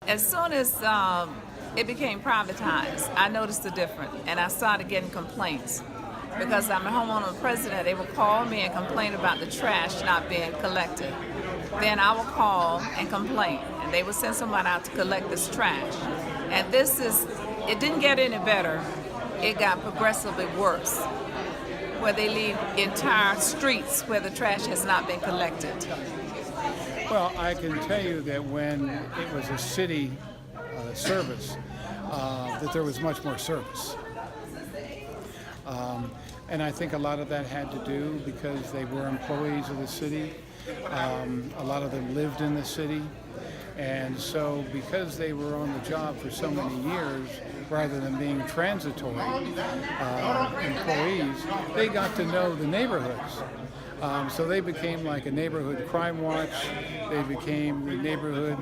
As soon as it became privatized, I noticed the difference, and I started getting complaints because I'm a homeowner president. They would call me and complain about the trash not being collected. Then I would call and complain, and they would send somebody out to collect this trash. And it didn't get any better. It got progressively worse, where they leave entire streets where the trash has not been collected. Well, I can tell you that when it was a city service, that there was much more service. And I think a lot of that had to do because they were employees of the city. A lot of them lived in the city. And so because they were on the job for so many years, rather than being transitory employees, they got to know the neighborhoods. So they became like a neighborhood crime watch. They became the neighborhood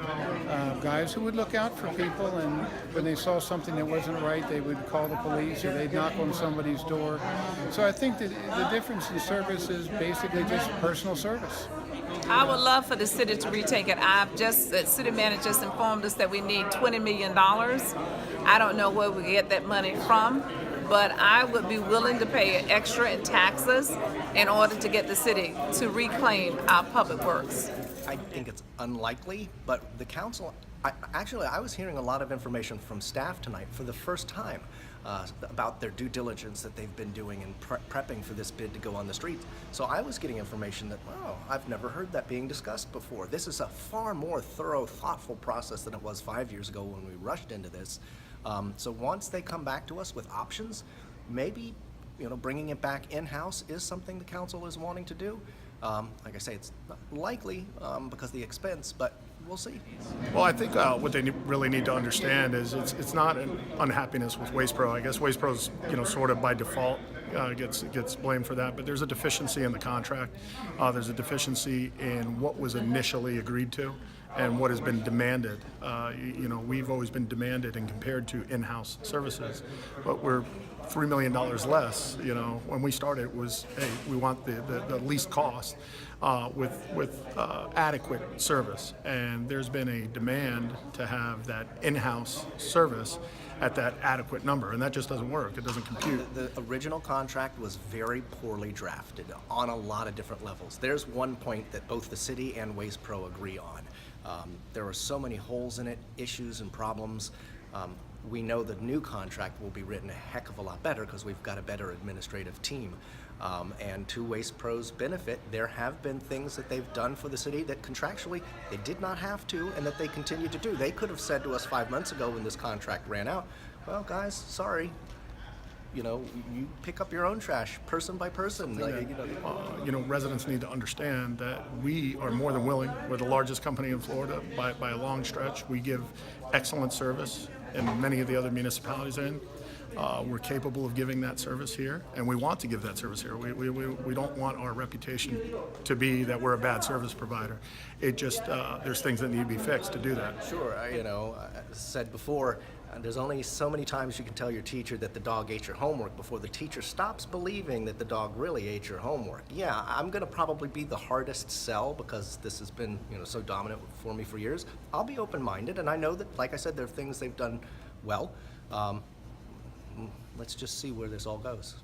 guys who would look out for people, and when they saw something that wasn't right, they would call the police or they'd knock on somebody's door. So I think that the difference in service is basically just personal service. I would love for the city to retake it. The city manager just informed us that we need $20 million. I don't know where we get that money from, but I would be willing to pay extra in taxes in order to get the city to reclaim our public works. I think it's unlikely, but the council, I was hearing a lot of information from staff tonight for the first time about their due diligence that they've been doing in prepping for this bid to go on the streets. So I was getting information that, wow, I've never heard that being discussed before. This is a far more thorough, thoughtful process than it was 5 years ago when we rushed into this. So once they come back to us with options, maybe bringing it back in-house is something the council is wanting to do. Like I say, it's not likely because of the expense, but we'll see. Well, I think what they really need to understand is it's not an unhappiness with Waste Pro. I guess Waste Pro's sort of by default gets blamed for that, but there's a deficiency in the contract. There's a deficiency in what was initially agreed to and what has been demanded. We've always been demanded and compared to in-house services, but we're $3 million less. When we started, it was, hey, we want the least cost with adequate service, and there's been a demand to have that in-house service at that adequate number, and that just doesn't work. It doesn't compute. The original contract was very poorly drafted on a lot of different levels. There's one point that both the city and Waste Pro agree on. There are so many holes in it, issues and problems. We know the new contract will be written a heck of a lot better because we've got a better administrative team. And to Waste Pro's benefit, there have been things that they've done for the city that contractually they did not have to and that they continue to do. They could have said to us 5 months ago when this contract ran out, well, guys, sorry. You pick up your own trash, person by person. Residents need to understand that we are more than willing. We're the largest company in Florida by a long stretch. We give excellent service in many of the other municipalities in. We're capable of giving that service here, and we want to give that service here. We don't want our reputation to be that we're a bad service provider. It just, there's things that need to be fixed to do that. Sure, I said before, there's only so many times you can tell your teacher that the dog ate your homework before the teacher stops believing that the dog really ate your homework. Yeah, I'm gonna probably be the hardest sell because this has been so dominant for me for years. I'll be open-minded, and I know that, like I said, there are things they've done well. Let's just see where this all goes.